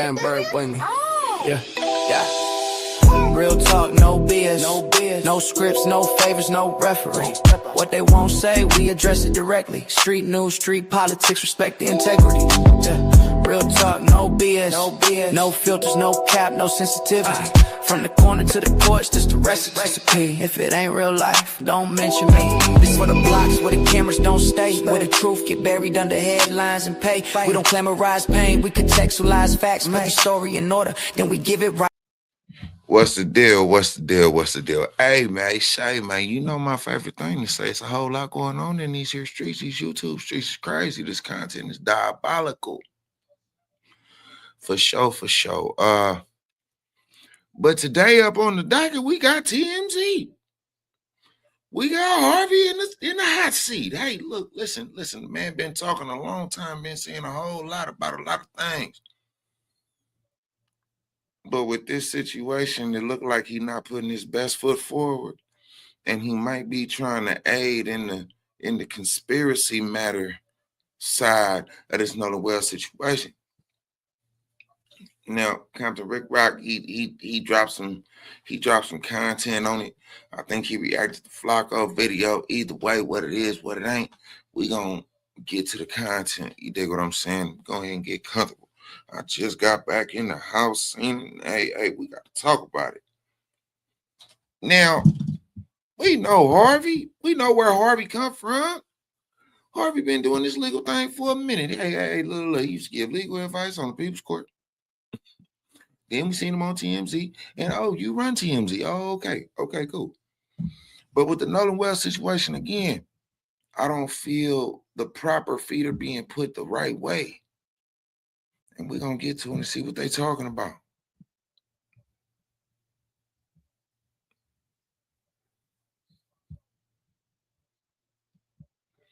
Hamburg with me. Yeah, yeah. Real talk, no BS, no scripts, no favors, no referee. What they won't say, we address it directly. Street news, street politics, respect the integrity. Yeah. Real talk, no BS, no filters, no cap, no sensitivity. From the corner to the porch, this the recipe. If it ain't real life, don't mention me. This for the blocks where the cameras don't stay, where the truth get buried under headlines and pay. We don't glamorize pain, we contextualize facts, put the story in order, then we give it right. What's the deal? What's the deal? What's the deal? Hey, man, Shay, man, you know my favorite thing to say. It's a whole lot going on in these here streets. These YouTube streets is crazy. This content is diabolical. For sure, for sure. But today up on the docket, we got TMZ. We got Harvey in the hot seat. Hey, look, listen, the man been talking a long time, been saying a whole lot about a lot of things. But with this situation, it looked like he's not putting his best foot forward, and he might be trying to aid in the conspiracy matter side of this Nolan Wells situation. Now, Compton Rick Rock, he dropped some content on it. I think he reacted to Flacco video. Either way, what it is, what it ain't, we gonna get to the content. You dig what I'm saying? Go ahead and get comfortable. I just got back in the house, and hey, we got to talk about it. Now, we know Harvey. We know where Harvey come from. Harvey been doing this legal thing for a minute. Hey, look, he used to give legal advice on the People's Court. Then we seen him on TMZ, and oh, you run TMZ. Oh, okay, cool. But with the Nolan Wells situation again, I don't feel the proper feet are being put the right way. And we're going to get to them and see what they're talking about.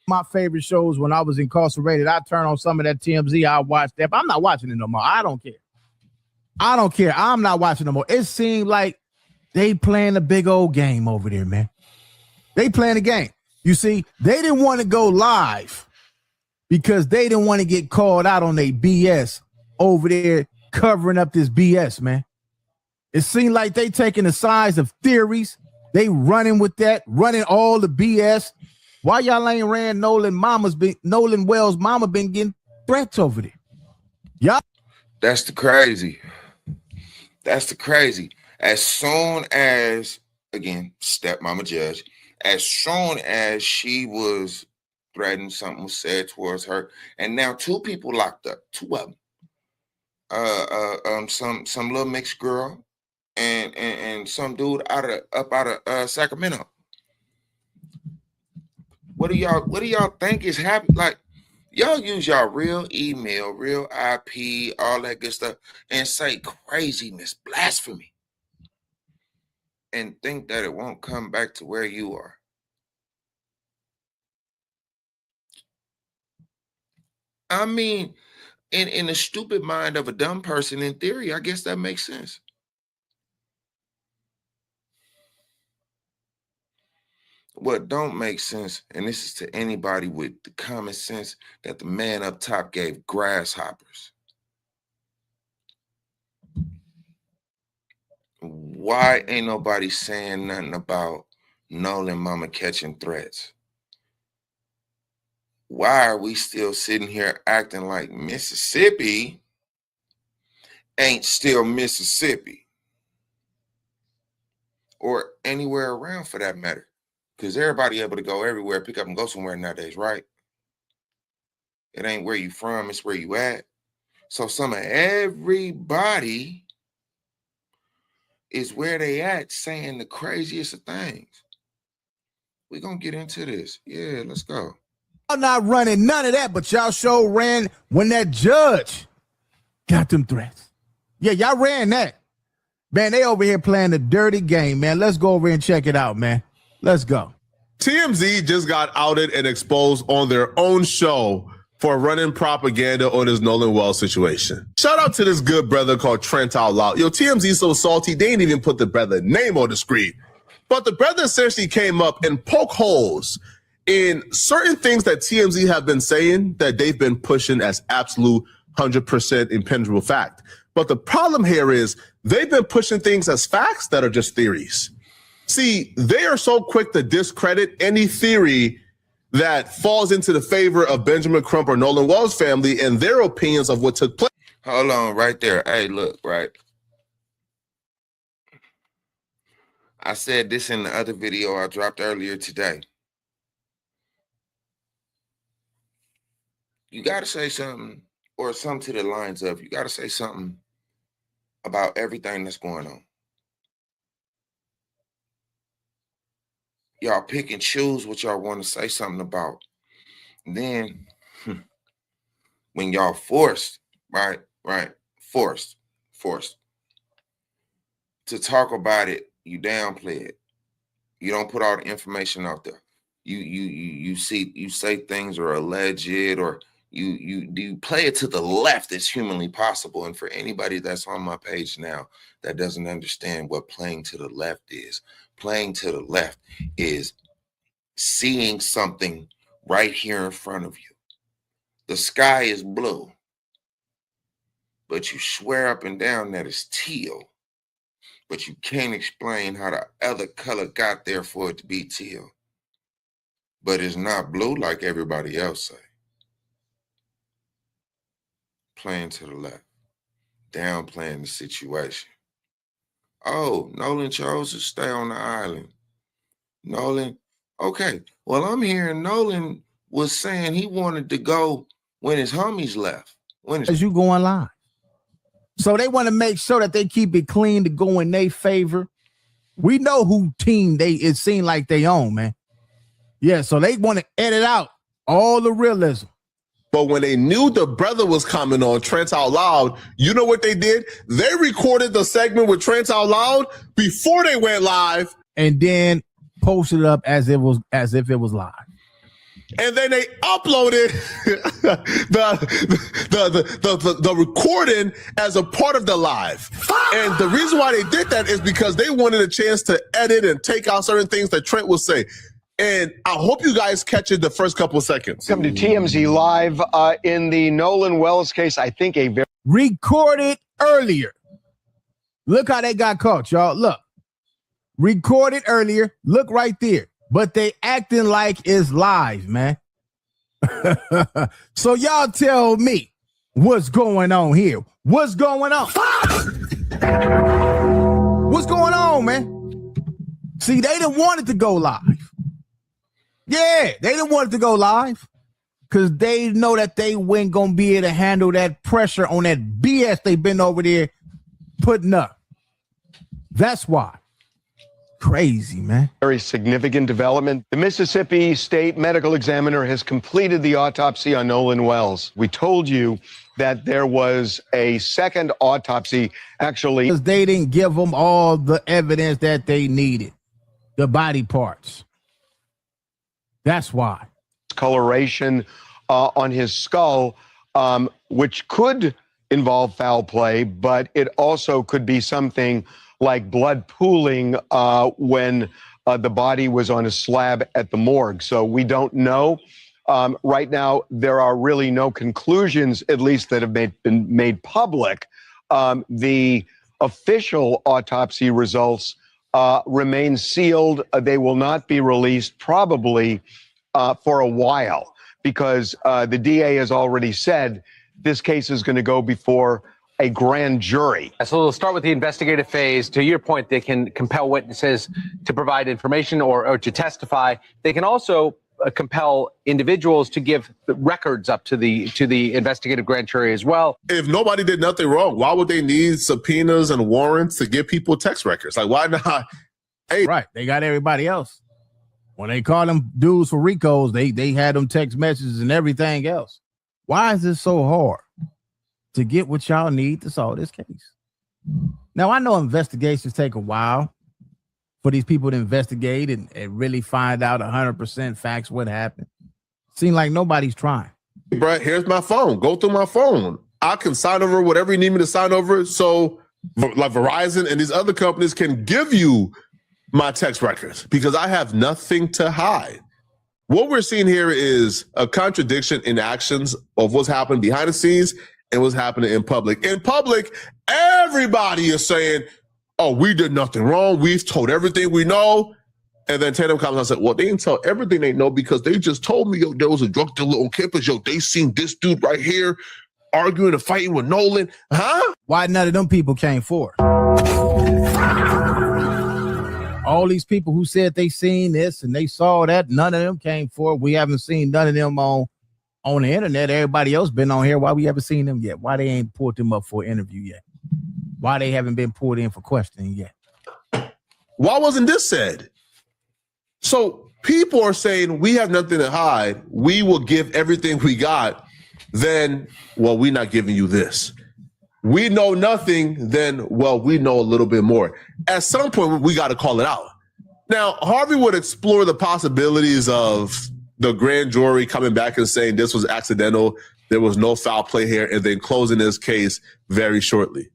My favorite shows when I was incarcerated, I turn on some of that TMZ, I watch that, but I'm not watching it no more. I don't care. I'm not watching no more. It seemed like they playing a big old game over there, man. They playing a game. You see, they didn't want to go live because they didn't want to get called out on their BS over there covering up this BS, man. It seemed like they taking the sides of theories. They running with that, running all the BS. Why y'all ain't ran Nolan Wells' mama been getting threats over there? Y'all. That's the crazy. As soon as, again, stepmama judge, as soon as she was threatened, something was said towards her, and now two people locked up, two of them. Some little mixed girl and some dude out of Sacramento. What do y'all think is happening? Like, y'all use y'all real email, real IP, all that good stuff, and say craziness, blasphemy, and think that it won't come back to where you are. I mean, in the stupid mind of a dumb person, in theory, I guess that makes sense. What don't make sense, and this is to anybody with the common sense that the man up top gave grasshoppers. Why ain't nobody saying nothing about Nolan mama catching threats? Why are we still sitting here acting like Mississippi ain't still Mississippi? Or anywhere around for that matter. Because everybody able to go everywhere, pick up and go somewhere nowadays, right? It ain't where you from, it's where you at. So some of everybody is where they at saying the craziest of things. We're going to get into this. Yeah, let's go. Y'all not running none of that, but y'all sure ran when that judge got them threats. Yeah, y'all ran that. Man, they over here playing the dirty game, man. Let's go over and check it out, man. Let's go. TMZ just got outed and exposed on their own show for running propaganda on this Nolan Wells situation. Shout out to this good brother called Trent Out Loud. Yo, TMZ so salty, they didn't even put the brother name on the screen. But the brother essentially came up and poked holes in certain things that TMZ have been saying that they've been pushing as absolute 100% impenetrable fact. But the problem here is they've been pushing things as facts that are just theories. See, they are so quick to discredit any theory that falls into the favor of Benjamin Crump or Nolan Wells family and their opinions of what took place. Hold on right there. Hey, look, right. I said this in the other video I dropped earlier today. You got to say something, or something to the lines of, you got to say something about everything that's going on. Y'all pick and choose what y'all want to say something about. Then when y'all forced, forced to talk about it, you downplay it. You don't put all the information out there. You say things are alleged, or you play it to the left as humanly possible. And for anybody that's on my page now that doesn't understand what playing to the left is, playing to the left is seeing something right here in front of you. The sky is blue, but you swear up and down that it's teal, but you can't explain how the other color got there for it to be teal. But it's not blue like everybody else say. Playing to the left, downplaying the situation. Oh, Nolan chose to stay on the island. Nolan, okay. Well, I'm hearing Nolan was saying he wanted to go when his homies left. As you going live. So they want to make sure that they keep it clean to go in their favor. We know who team it seemed like they own, man. Yeah, so they want to edit out all the realism. But when they knew the brother was coming on Trent Out Loud, you know what they did? They recorded the segment with Trent Out Loud before they went live, and then posted it up as if it was live. And then they uploaded the recording as a part of the live. And the reason why they did that is because they wanted a chance to edit and take out certain things that Trent would say. And I hope you guys catch it the first couple of seconds. Come to TMZ Live in the Nolan Wells case. I think a very recorded earlier. Look how they got caught, y'all. Look, recorded earlier. Look right there. But they acting like it's live, man. So y'all tell me what's going on here. What's going on? What's going on, man? See, they didn't want it to go live. Yeah, they didn't want it to go live because they know that they weren't going to be able to handle that pressure on that BS they've been over there putting up. That's why. Crazy, man. Very significant development. The Mississippi State Medical Examiner has completed the autopsy on Nolan Wells. We told you that there was a second autopsy, actually. Because they didn't give them all the evidence that they needed, the body parts. That's why. Coloration on his skull, which could involve foul play, but it also could be something like blood pooling when the body was on a slab at the morgue. So we don't know. Right now, there are really no conclusions, at least that have been made public. The official autopsy results remain sealed. They will not be released probably for a while because the DA has already said this case is going to go before a grand jury. So we'll start with the investigative phase. To your point, they can compel witnesses to provide information or to testify. They can also compel individuals to give records up to the investigative grand jury as well. If nobody did nothing wrong, why would they need subpoenas and warrants to give people text records? Like, why not? Hey, right, they got everybody else. When they call them dudes for RICOs, they had them text messages and everything else. Why is this so hard to get what y'all need to solve this case? Now, I know investigations take a while for these people to investigate and really find out 100% facts what happened. Seems like nobody's trying. Brett, here's my phone. Go through my phone. I can sign over whatever you need me to sign over. So like Verizon and these other companies can give you my text records because I have nothing to hide. What we're seeing here is a contradiction in actions of what's happened behind the scenes and what's happening in public. In public, everybody is saying, oh, we did nothing wrong. We've told everything we know. And then Tatum comes and said, well, they didn't tell everything they know because they just told me, yo, there was a drug dealer on campus. Yo, they seen this dude right here arguing and fighting with Nolan. Huh? Why none of them people came forward? All these people who said they seen this and they saw that, none of them came forward. We haven't seen none of them on the internet. Everybody else been on here. Why we haven't seen them yet? Why they ain't pulled them up for an interview yet? Why they haven't been pulled in for questioning yet? Why wasn't this said? So people are saying we have nothing to hide. We will give everything we got. Then, well, we're not giving you this. We know nothing. Then, well, we know a little bit more. At some point, we got to call it out. Now, Harvey would explore the possibilities of the grand jury coming back and saying this was accidental. There was no foul play here, and then closing this case very shortly.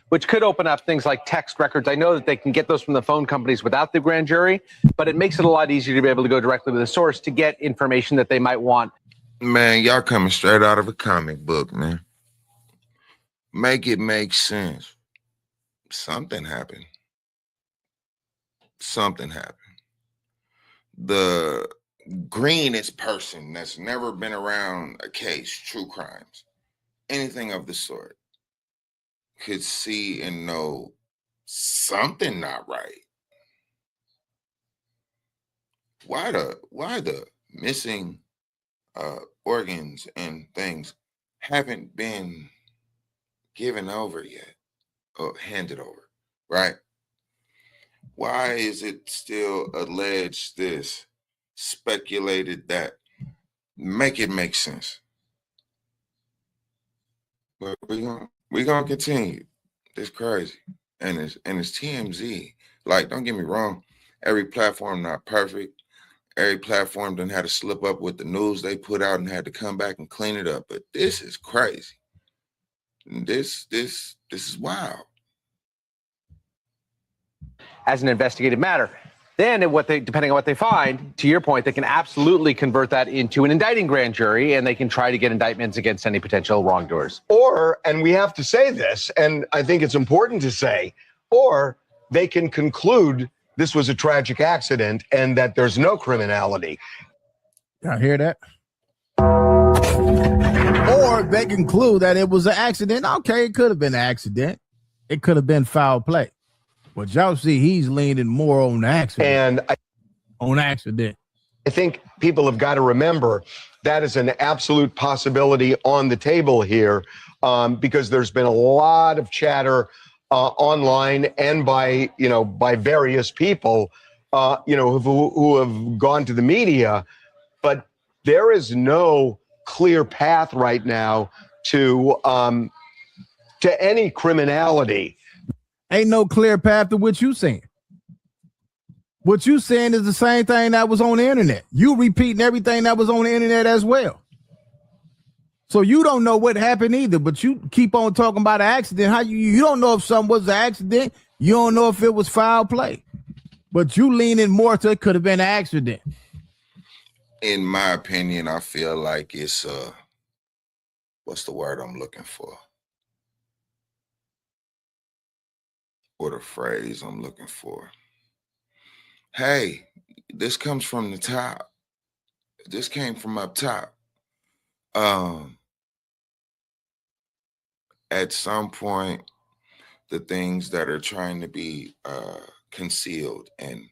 Which could open up things like text records. I know that they can get those from the phone companies without the grand jury, but it makes it a lot easier to be able to go directly to the source to get information that they might want. Man, y'all coming straight out of a comic book, man. Make it make sense. Something happened. Something happened. The greenest person that's never been around a case, true crimes, anything of the sort, could see and know something not right. Why the missing organs and things haven't been given over yet or handed over, right? Why is it still alleged this, speculated that? Make it make sense. But we're gonna continue. It's crazy. And it's TMZ. Like, don't get me wrong, every platform not perfect. Every platform done had to slip up with the news they put out and had to come back and clean it up. But this is crazy. This is wild. As an investigative matter. Then, depending on what they find, to your point, they can absolutely convert that into an indicting grand jury, and they can try to get indictments against any potential wrongdoers. Or, and we have to say this, and I think it's important to say, or they can conclude this was a tragic accident and that there's no criminality. Y'all hear that? Or they conclude that it was an accident. Okay, it could have been an accident. It could have been foul play. But y'all see he's leaning more on accident. And I think people have got to remember that is an absolute possibility on the table here, because there's been a lot of chatter online and by various people, who have gone to the media, but there is no clear path right now to any criminality. Ain't no clear path to what you saying. What you saying is the same thing that was on the internet. You repeating everything that was on the internet as well. So you don't know what happened either, but you keep on talking about an accident. How you don't know if something was an accident. You don't know if it was foul play. But you leaning more to it could have been an accident. In my opinion, I feel like it's what's the word I'm looking for? Or the phrase I'm looking for. Hey, this comes from the top. This came from up top. At some point, the things that are trying to be concealed and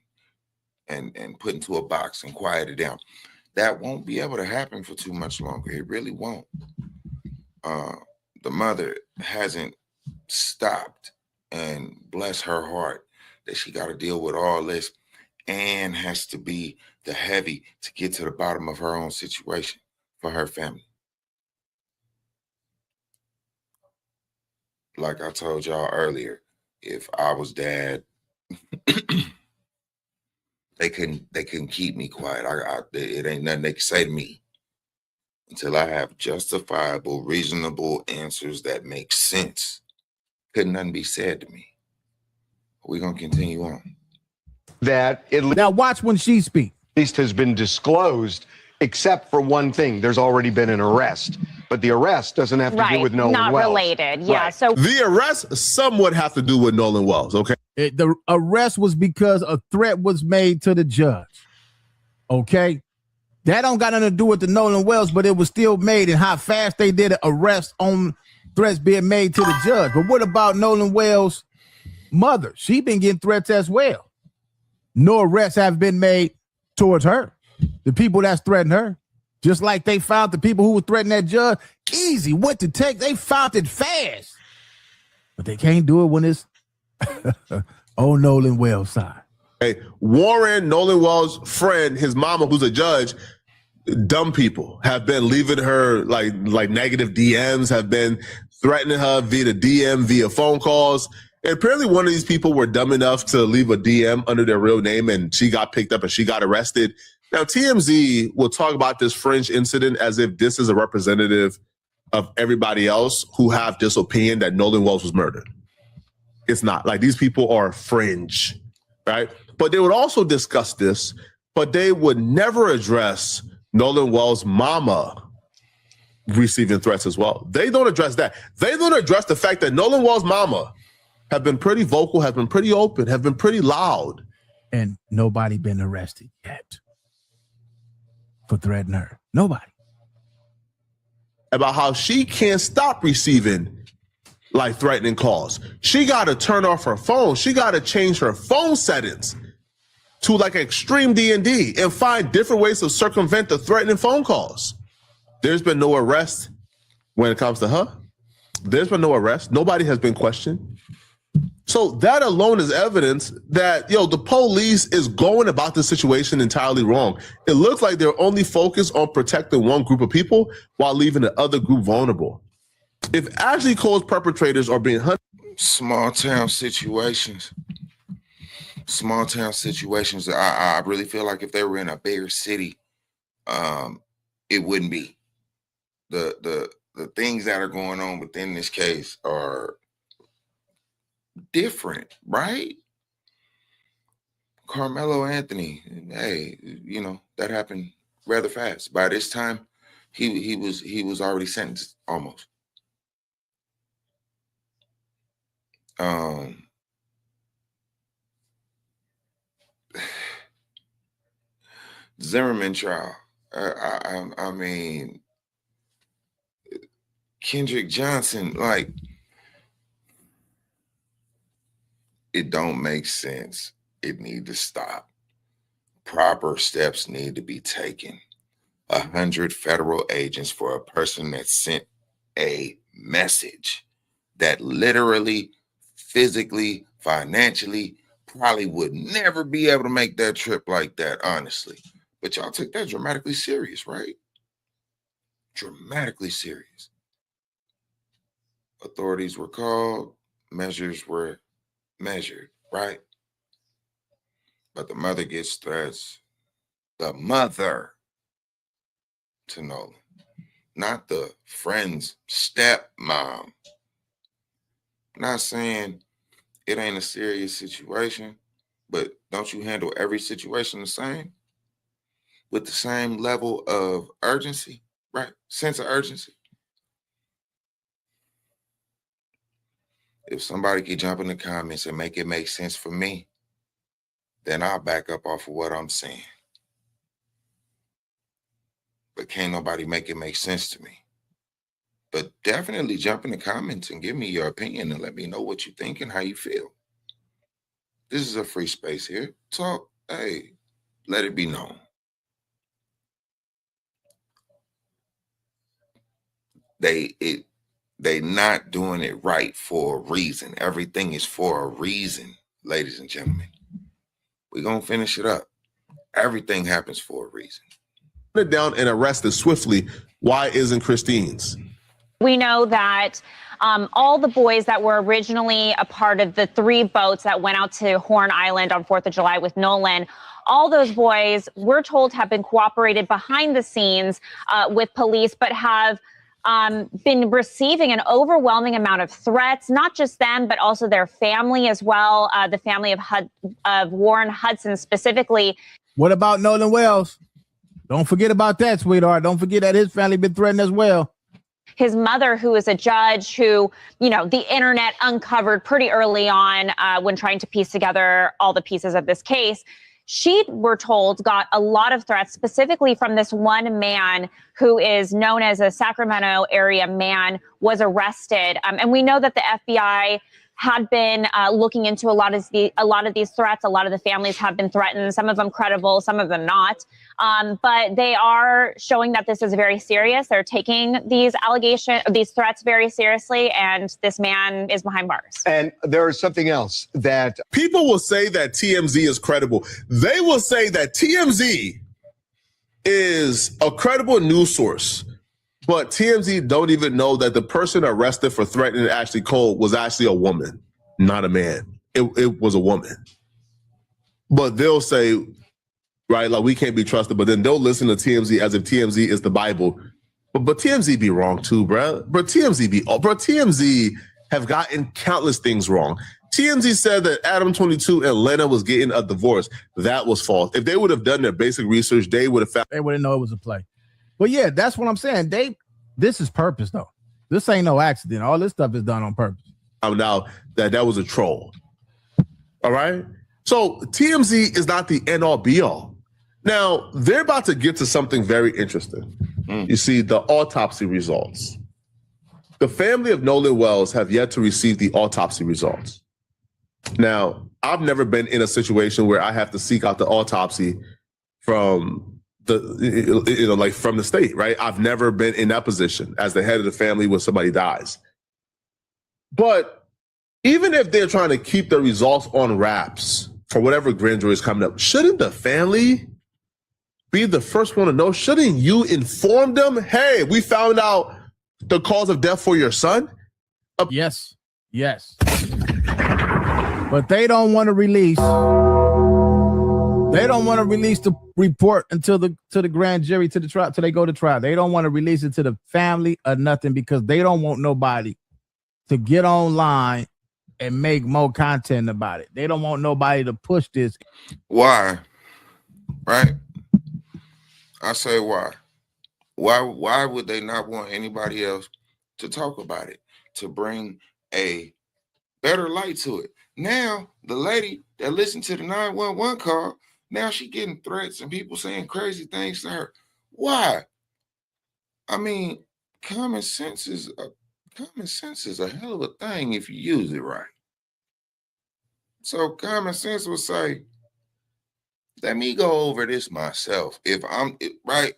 put into a box and quieted down, that won't be able to happen for too much longer. It really won't. The mother hasn't stopped, and bless her heart that she got to deal with all this and has to be the heavy to get to the bottom of her own situation for her family. Like I told y'all earlier, if I was dad, they couldn't keep me quiet. It ain't nothing they can say to me until I have justifiable, reasonable answers that make sense. Couldn't nothing be said to me. We're gonna continue on. That now watch when she speaks. At least has been disclosed except for one thing. There's already been an arrest, but the arrest doesn't have to do with Nolan not Wells. related. Yeah. Right. So The arrest somewhat have to do with Nolan Wells, okay? The arrest was because a threat was made to the judge. Okay? That don't got nothing to do with the Nolan Wells, but it was still made, and how fast they did an arrest on threats being made to the judge. But what about Nolan Wells' mother? She been getting threats as well. No arrests have been made towards her. The people that's threatened her. Just like they found the people who were threatening that judge. Easy. What to take? They found it fast. But they can't do it when it's on Nolan Wells' side. Hey, Warren, Nolan Wells' friend, his mama, who's a judge, dumb people have been leaving her like negative DMs, have been threatening her via the DM, via phone calls. And apparently one of these people were dumb enough to leave a DM under their real name, and she got picked up and she got arrested. Now, TMZ will talk about this fringe incident as if this is a representative of everybody else who have this opinion that Nolan Wells was murdered. It's not. Like, these people are fringe, right? But they would also discuss this, but they would never address Nolan Wells' mama receiving threats as well. They don't address that. They don't address the fact that Nolan Wells' mama have been pretty vocal, have been pretty open, have been pretty loud. And nobody been arrested yet for threatening her. Nobody. About how she can't stop receiving like threatening calls. She got to turn off her phone. She got to change her phone settings to like extreme D&D and find different ways to circumvent the threatening phone calls. There's been no arrest when it comes to her. There's been no arrest. Nobody has been questioned. So that alone is evidence that, the police is going about this situation entirely wrong. It looks like they're only focused on protecting one group of people while leaving the other group vulnerable. If Ashley Cole's perpetrators are being hunted. Small town situations, I really feel like if they were in a bigger city, it wouldn't be. The things that are going on within this case are different, right? Carmelo Anthony, hey, that happened rather fast. By this time, he was already sentenced almost. Zimmerman trial. I mean, Kendrick Johnson, like, it don't make sense. It need to stop. Proper steps need to be taken. 100 federal agents for a person that sent a message that literally, physically, financially, probably would never be able to make that trip like that, honestly. But y'all took that dramatically serious, right? Dramatically serious. Authorities were called, measures were measured, right? But the mother gets threats. The mother to Nolan, not the friend's stepmom. Not saying it ain't a serious situation, but don't you handle every situation the same? With the same level of urgency, right? Sense of urgency. If somebody could jump in the comments and make it make sense for me, then I'll back up off of what I'm saying. But can't nobody make it make sense to me. But definitely jump in the comments and give me your opinion and let me know what you think and how you feel. This is a free space here. Talk, hey, let it be known. They not doing it right for a reason. Everything is for a reason, ladies and gentlemen. We're going to finish it up. Everything happens for a reason. It down and arrested swiftly. Why isn't Christine's? we know that all the boys that were originally a part of the 3 boats that went out to Horn Island on 4th of July with Nolan, all those boys, we're told, have been cooperated behind the scenes with police, but have been receiving an overwhelming amount of threats, not just them, but also their family as well, the family of Warren Hudson specifically. What about Nolan Wells? Don't forget about that, sweetheart. Don't forget that his family been threatened as well. His mother, who is a judge who, the internet uncovered pretty early on when trying to piece together all the pieces of this case, she, we're told, got a lot of threats specifically from this one man who is known as a Sacramento area man, was arrested. And we know that the FBI had been looking into a lot of these threats. A lot of the families have been threatened, some of them credible, some of them not. But they are showing that this is very serious. They're taking these threats very seriously, and this man is behind bars. And there is something else that people will say that TMZ is credible. They will say that TMZ is a credible news source. But TMZ don't even know that the person arrested for threatening Ashley Cole was actually a woman, not a man. It was a woman. But they'll say, right, like we can't be trusted, but then they'll listen to TMZ as if TMZ is the Bible. But TMZ be wrong too, bro. TMZ have gotten countless things wrong. TMZ said that Adam 22 and Lena was getting a divorce. That was false. If they would have done their basic research, they would have found. They wouldn't know it was a play. But yeah, that's what I'm saying. This is purpose, though. This ain't no accident. All this stuff is done on purpose. Now that was a troll. All right. So TMZ is not the end all be all. Now they're about to get to something very interesting. You see the autopsy results. The family of Nolan Wells have yet to receive the autopsy results. Now, I've never been in a situation where I have to seek out the autopsy from from the state, right? I've never been in that position as the head of the family when somebody dies. But even if they're trying to keep the results on wraps for whatever grand jury is coming up, shouldn't the family be the first one to know? Shouldn't you inform them, hey, we found out the cause of death for your son? Yes. But they don't want to release. They don't want to release the report until to the grand jury, to the trial, till they go to trial. They don't want to release it to the family or nothing because they don't want nobody to get online and make more content about it. They don't want nobody to push this. Why? Right? I say why? Why would they not want anybody else to talk about it, to bring a better light to it? Now, the lady that listened to the 911 call, now she getting threats and people saying crazy things to her. Why? I mean, common sense is a hell of a thing if you use it right. So common sense will say, let me go over this myself. If I'm right,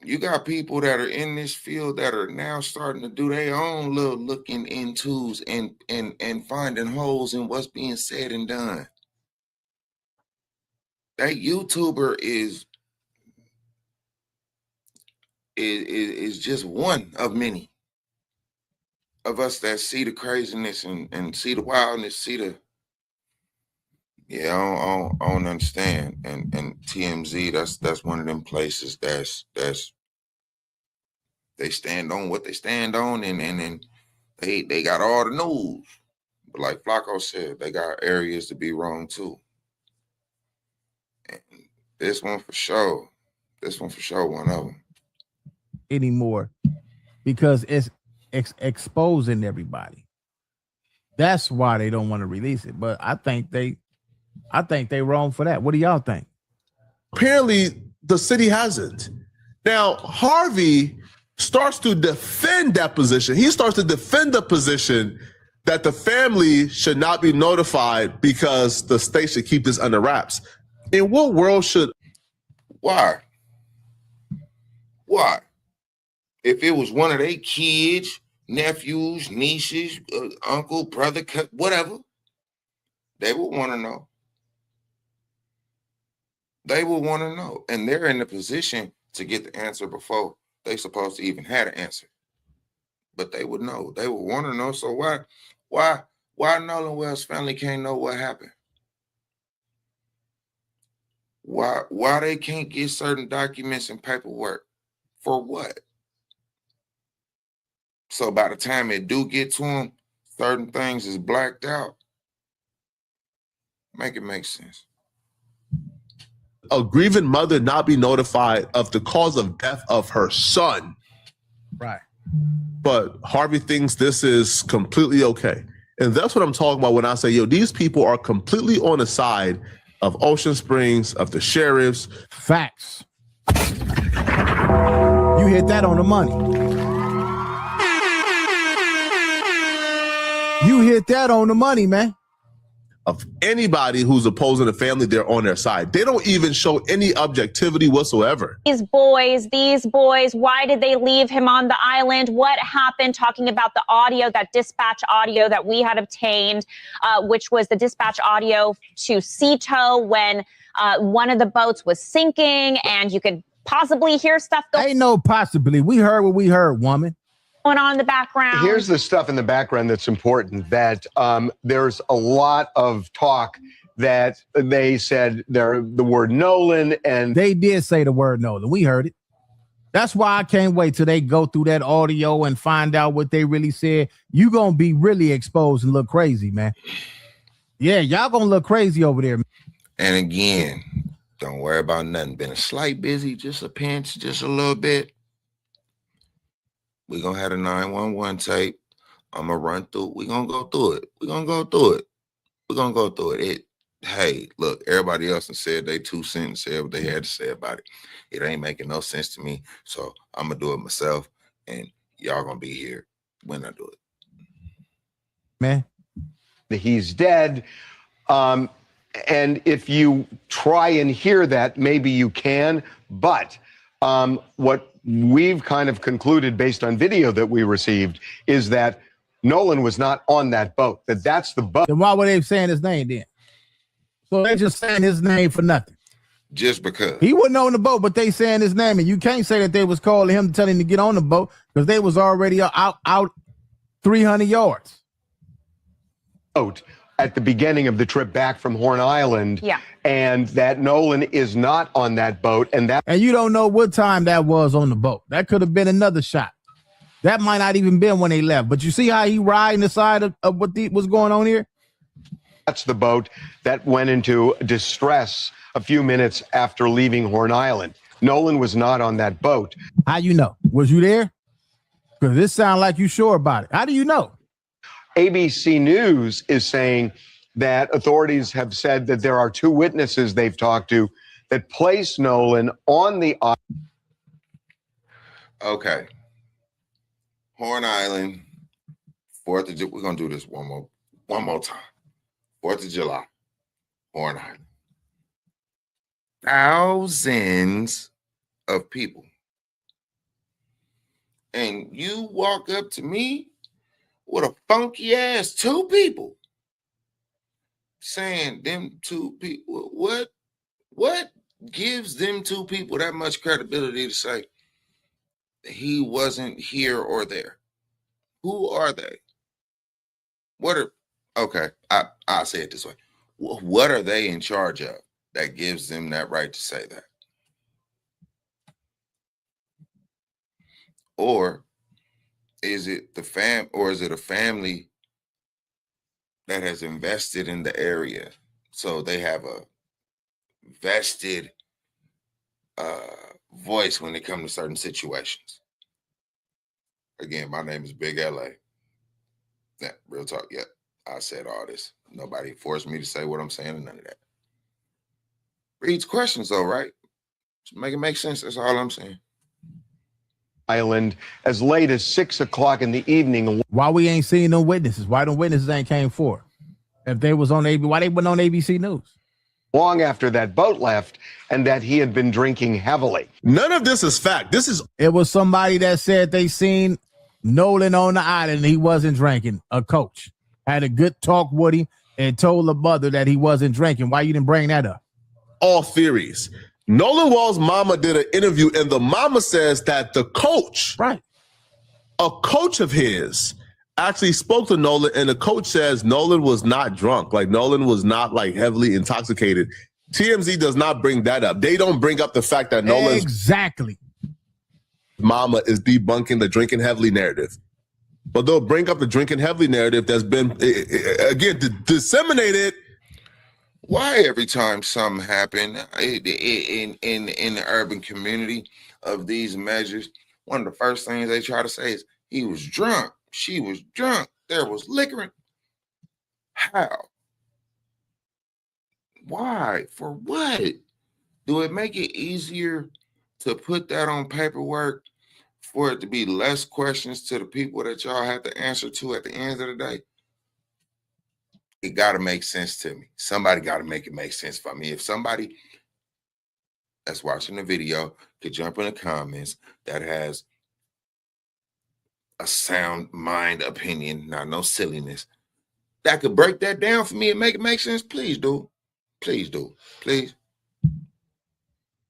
you got people that are in this field that are now starting to do their own little looking intos and finding holes in what's being said and done. That YouTuber is just one of many of us that see the craziness and see the wildness, see the I don't understand. And TMZ, that's one of them places that's they stand on what they stand on, and they got all the news. But like Flacco said, they got areas to be wrong too. And this one for sure, one of them. Anymore, because it's exposing everybody. That's why they don't want to release it. But I think they wrong for that. What do y'all think? Apparently, the city hasn't. Now, Harvey starts to defend that position. He starts to defend the position that the family should not be notified because the state should keep this under wraps. In what world should? Why? If it was one of their kids, nephews, nieces, uncle, brother, whatever, they would want to know. They would want to know. And they're in the position to get the answer before they supposed to even have an answer. But they would know. They would want to know. So why Nolan Wells' family can't know what happened? Why they can't get certain documents and paperwork? For what? So by the time it do get to them, certain things is blacked out. Make it make sense. A grieving mother not be notified of the cause of death of her son. Right. But Harvey thinks this is completely okay. And that's what I'm talking about when I say, yo, these people are completely on the side of Ocean Springs, of the sheriffs. Facts. You hit that on the money. You hit that on the money, man. Of anybody who's opposing the family, they're on their side. They don't even show any objectivity whatsoever. These boys, why did they leave him on the island? What happened? Talking about the audio, that dispatch audio that we had obtained, which was the dispatch audio to Cito when one of the boats was sinking, and you could possibly hear stuff Ain't no possibly. We heard what we heard, woman. Going on in the background. Here's the stuff in the background that's important, that there's a lot of talk that they said the word Nolan, and they did say the word Nolan. We heard it. That's why I can't wait till they go through that audio and find out what they really said. You gonna be really exposed and look crazy, man. Yeah, y'all gonna look crazy over there. And again, don't worry about nothing. Been a slight busy, just a pinch, just a little bit. We're going to have a 911 tape. I'm going to run through. We're going to go through it. We're going to go through it. We're going to go through it. Hey, look, everybody else has said they 2 cents and said what they had to say about it. It ain't making no sense to me. So I'm going to do it myself. And y'all going to be here when I do it. Man. He's dead. And if you try and hear that, maybe you can. But what we've kind of concluded based on video that we received is that Nolan was not on that boat, that's the boat. Then why were they saying his name then? So they just saying his name for nothing. Just because. He wasn't on the boat, but they saying his name. And you can't say that they was calling him to tell him to get on the boat because they was already out 300 yards. Boat at the beginning of the trip back from Horn Island. Yeah. And that Nolan is not on that boat. And you don't know what time that was on the boat. That could have been another shot. That might not even been when they left. But you see how he riding the side of what's going on here? That's the boat that went into distress a few minutes after leaving Horn Island. Nolan was not on that boat. How you know? Was you there? Because this sounds like you sure about it. How do you know? ABC News is saying that authorities have said that there are 2 witnesses they've talked to that place Nolan on the island. Okay. Horn Island, 4th of July. We're going to do this one more time. 4th of July, Horn Island. Thousands of people. And you walk up to me with a funky ass 2 people saying them 2 people, what gives them 2 people that much credibility to say he wasn't here or there? Who are they? I'll say it this way. What are they in charge of that gives them that right to say that? Or is it a family that has invested in the area, so they have a vested voice when it comes to certain situations? Again, my name is Big LA. Yeah, real talk. Yeah, I said all this. Nobody forced me to say what I'm saying and none of that. Reads questions though, right? Just make it make sense. That's all I'm saying. Island as late as 6 o'clock in the evening. Why we ain't seen no witnesses? Why the witnesses ain't came forward? If they was on why they went on ABC News? Long after that boat left, and that he had been drinking heavily. None of this is fact. It was somebody that said they seen Nolan on the island and he wasn't drinking. A coach had a good talk with him and told the mother that he wasn't drinking. Why you didn't bring that up? All theories. Nolan Wells' mama did an interview, and the mama says that the coach, right, a coach of his, actually spoke to Nolan, and the coach says Nolan was not drunk. Like, Nolan was not, like, heavily intoxicated. TMZ does not bring that up. They don't bring up the fact that Nolan's mama is debunking the drinking heavily narrative. But they'll bring up the drinking heavily narrative that's been, again, disseminated Why every time something happened in the urban community of these measures, one of the first things they try to say is he was drunk, she was drunk, there was liquor. How? Why? For what? Do it make it easier to put that on paperwork for it to be less questions to the people that y'all have to answer to at the end of the day? It got to make sense to me. Somebody got to make it make sense for me. If somebody that's watching the video could jump in the comments that has a sound mind opinion, not no silliness, that could break that down for me and make it make sense, please do. Please do. Please.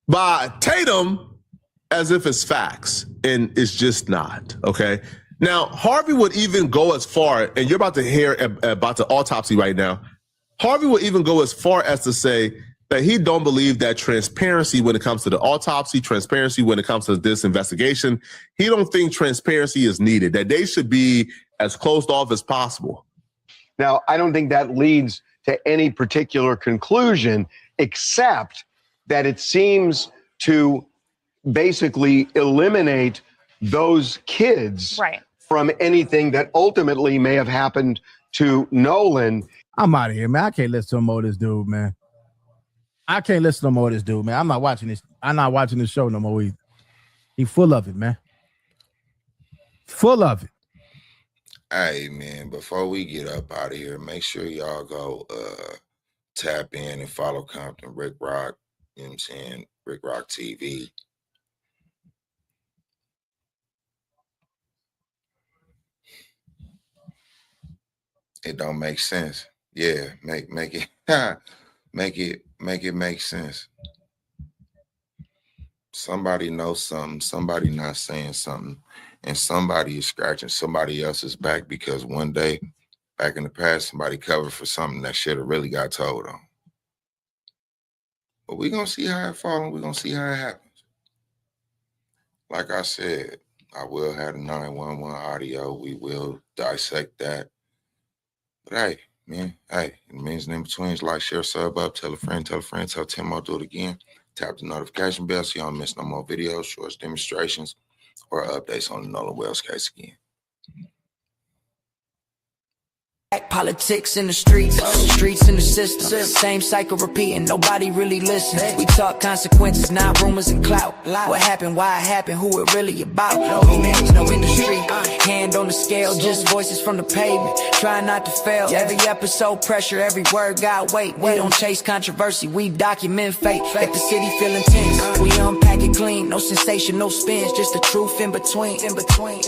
By Tatum as if it's facts, and it's just not, okay? Now, Harvey would even go as far, and you're about to hear about the autopsy right now. Harvey would even go as far as to say that he don't believe that transparency when it comes to the autopsy, transparency when it comes to this investigation, he don't think transparency is needed, that they should be as closed off as possible. Now, I don't think that leads to any particular conclusion, except that it seems to basically eliminate those kids from anything that ultimately may have happened to Nolan. I'm out of here, man. I can't listen to more of this dude, man. I can't listen to more of this dude, man. I'm not watching this. I'm not watching this show no more either. He full of it, man. Full of it. Hey, man, before we get up out of here, make sure y'all go tap in and follow Compton Rick Rock, you know what I'm saying? Rick Rock TV. It don't make sense. Yeah, make it make it make sense. Somebody knows something, somebody not saying something, and somebody is scratching somebody else's back because one day back in the past somebody covered for something that should have really got told on. But we're gonna see how it falls, and we're gonna see how it happens. Like I said, I will have the 911 audio. We will dissect that. But hey, man, hey, it means in between, like, share, sub up, tell a friend, tell Tim I'll do it again. Tap the notification bell so y'all don't miss no more videos, shorts, demonstrations, or updates on the Nolan Wells case again. Politics in the streets in the system. Same cycle repeating, nobody really listens. We talk consequences, not rumors and clout. What happened, why it happened, who it really about. No names, no industry. Hand on the scale, just voices from the pavement. Trying not to fail. Every episode pressure, every word got weight. We don't chase controversy, we document fate. Let the city feel intense. We unpack it clean, no sensation, no spins, just the truth in between. In between.